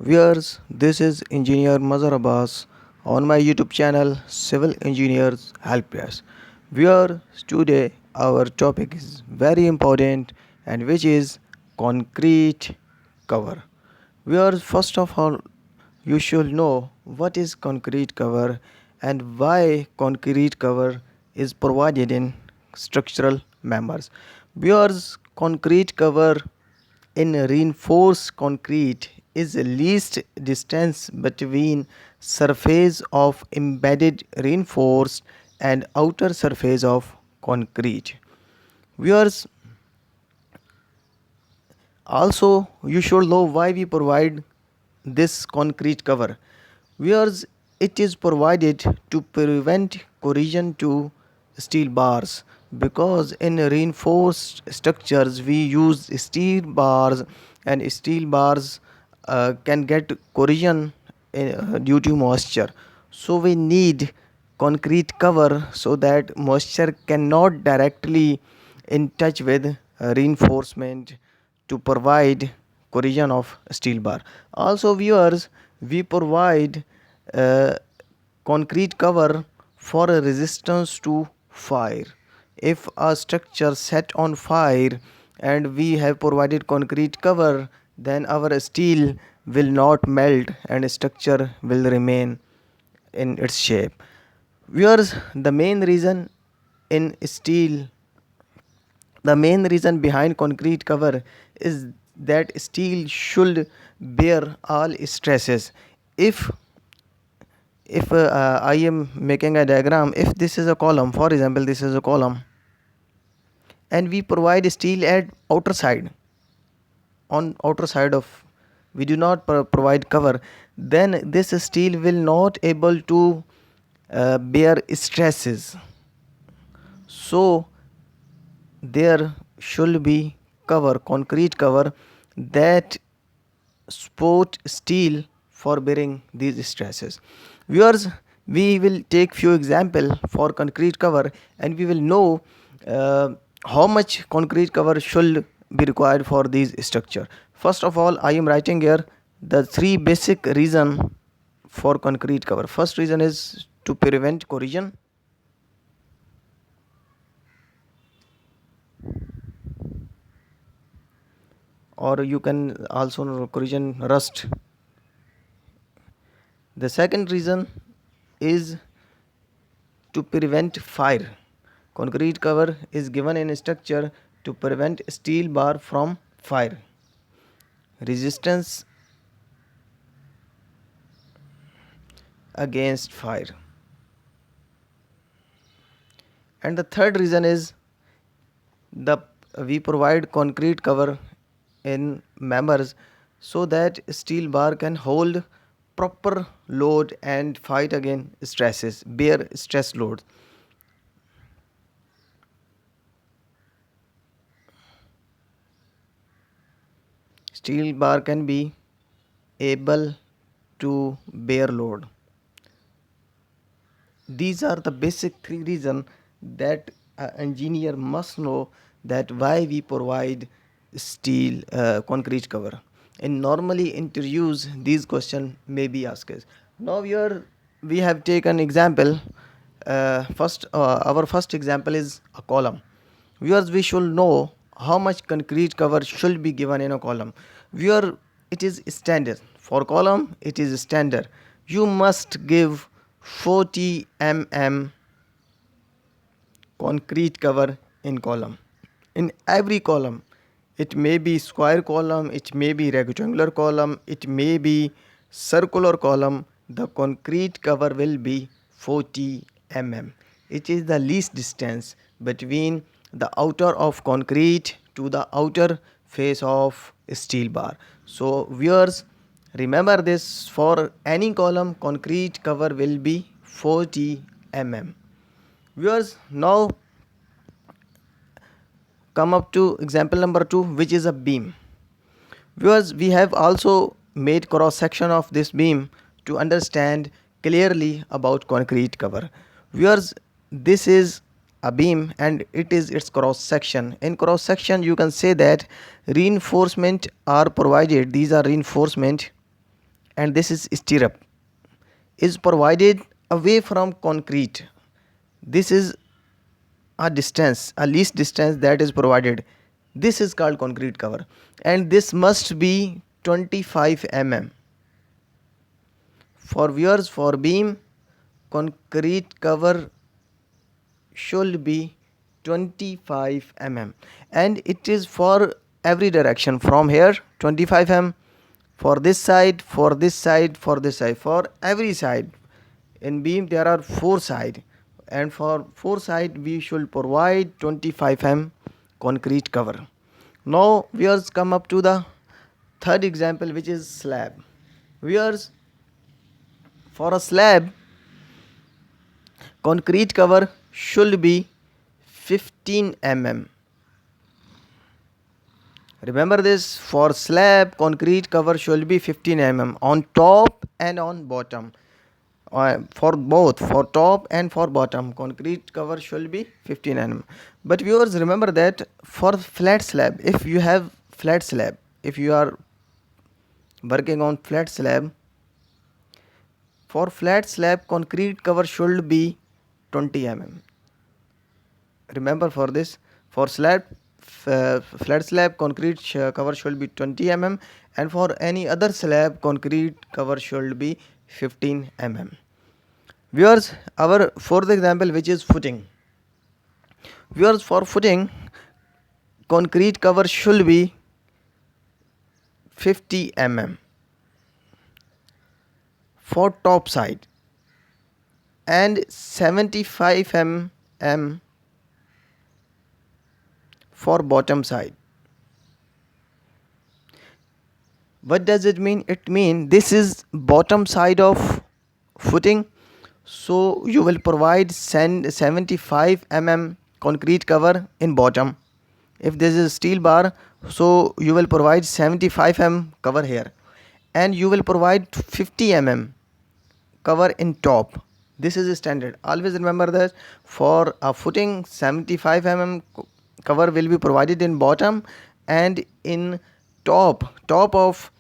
Viewers, this is Engineer Mazhar Abbas on my YouTube channel Civil Engineers Help Us. Viewers, today our topic is very important and which is concrete cover. Viewers, first of all, you should know what is concrete cover and why concrete cover is provided in structural members. Viewers, concrete cover in reinforced concrete is the least distance between surface of embedded reinforced and outer surface of concrete. Viewers, also you should know why we provide this concrete cover. Viewers, it is provided to prevent corrosion to steel bars, because in reinforced structures we use steel bars, and steel bars can get corrosion due to moisture. So we need concrete cover so that moisture cannot directly in touch with reinforcement to provide corrosion of steel bar. Also viewers, we provide uh, concrete cover for a resistance to fire. If a structure set on fire and we have provided concrete cover, then our steel will not melt and structure will remain in its shape. Viewers, in steel the main reason behind concrete cover is that steel should bear all stresses. If if I am making a diagram, if this is a column, for example this is a column, and we provide steel at outer side, on outer side of, we do not provide cover, then this steel will not able to bear stresses. So there should be cover, concrete cover, that support steel for bearing these stresses. Viewers, we will take few example for concrete cover and we will know uh, how much concrete cover should be required for these structure. First of all, I am writing here the three basic reason for concrete cover. First reason is to prevent corrosion, or you can also know corrosion rust. The second reason is to prevent fire. Concrete cover is given in structure to prevent steel bar from fire, resistance against fire. And the third reason is the we provide concrete cover in members so that steel bar can hold proper load and fight against stresses, bear stress loads. Steel bar can be able to bear load. These are the basic three reasons that an engineer must know that why we provide steel concrete cover. In normally interviews, these questions may be asked. Now here we have taken example. Our first example is a column. Viewers, we should know how much concrete cover should be given in a column. Viewer, it is standard for column. It is standard. You must give 40 mm concrete cover in column. In every column, it may be square column, it may be rectangular column, it may be circular column, the concrete cover will be 40 mm. It is the least distance between the outer of concrete to the outer face of steel bar. So viewers, remember this, for any column concrete cover will be 40 mm. Viewers, now come up to example number 2, which is a beam. Viewers, we have also made cross section of this beam to understand clearly about concrete cover. Viewers, this is a beam and it is its cross section. In cross section you can say that reinforcement are provided. These are reinforcement and this is stirrup, is provided away from concrete. This is a distance, a least distance that is provided. This is called concrete cover, and this must be 25 mm. For viewers, for beam, concrete cover should be 25 mm, and it is for every direction. From here 25 mm, for this side, for this side, for this side, for every side. In beam there are 4 sides, and for 4 sides we should provide 25 mm concrete cover. Now viewers, come up to the third example, which is slab. Viewers, for a slab, concrete cover should be 15 mm. Remember this, for slab concrete cover should be 15 mm on top and on bottom. For both, for top and for bottom, concrete cover should be 15 mm. But viewers, remember that for flat slab, if you have flat slab, if you are working on flat slab, for flat slab concrete cover should be 20 mm. Remember, for this, for slab, flat slab concrete cover should be 20 mm, and for any other slab concrete cover should be 15 mm. Viewers, our fourth example, which is footing. Viewers, for footing, concrete cover should be 50 mm for top side and 75 mm for bottom side. What does it mean? It means this is bottom side of footing, so you will provide 75 mm concrete cover in bottom. If this is steel bar, so you will provide 75 mm cover here, and you will provide 50 mm cover in top. This is standard. Always remember that for a footing, 75 mm cover will be provided in bottom, and in top of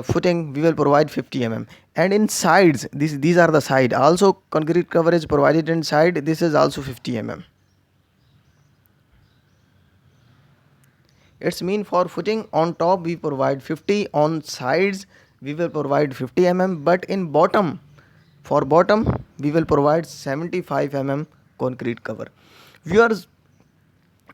footing we will provide 50 mm, and in sides, these are the side, also concrete cover is provided inside. This is also 50 mm. It's mean for footing, on top we provide 50, on sides we will provide 50 mm, but in bottom, for bottom we will provide 75 mm concrete cover. Viewers,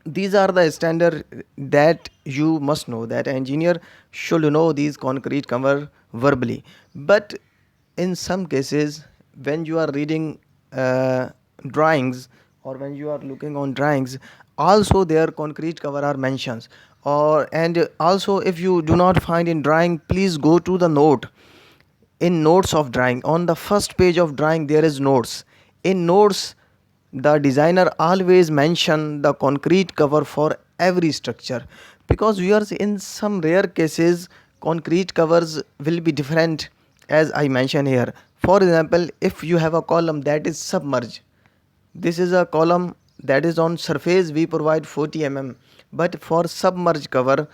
these are the standard that you must know, that engineer should know these concrete cover verbally. But in some cases, when you are reading drawings, or when you are looking on drawings, also their concrete cover are mentions. Or and also, if you do not find in drawing, please go to the note. In notes of drawing, on the first page of drawing there is notes. In notes, the designer always mention the concrete cover for every structure, because viewers, in some rare cases concrete covers will be different, as I mentioned here. For example, if you have a column that is submerged, this is a column that is on surface, we provide 40 mm, but for submerged cover,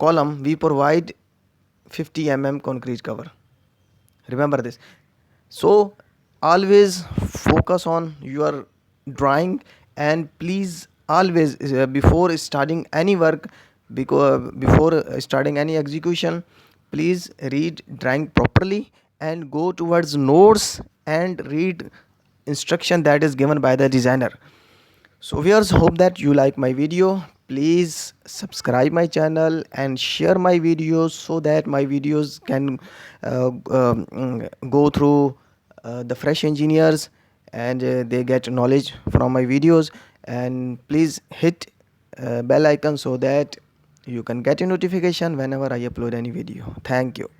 column, we provide 50 mm concrete cover. Remember this. So always focus on your drawing, and please always, before starting any work, because before starting any execution, please read drawing properly and go towards notes and read instruction that is given by the designer. So viewers, hope that you like my video. Please subscribe my channel and share my videos, so that my videos can go through the fresh engineers, and they get knowledge from my videos. And please hit bell icon, so that you can get a notification whenever I upload any video. Thank you.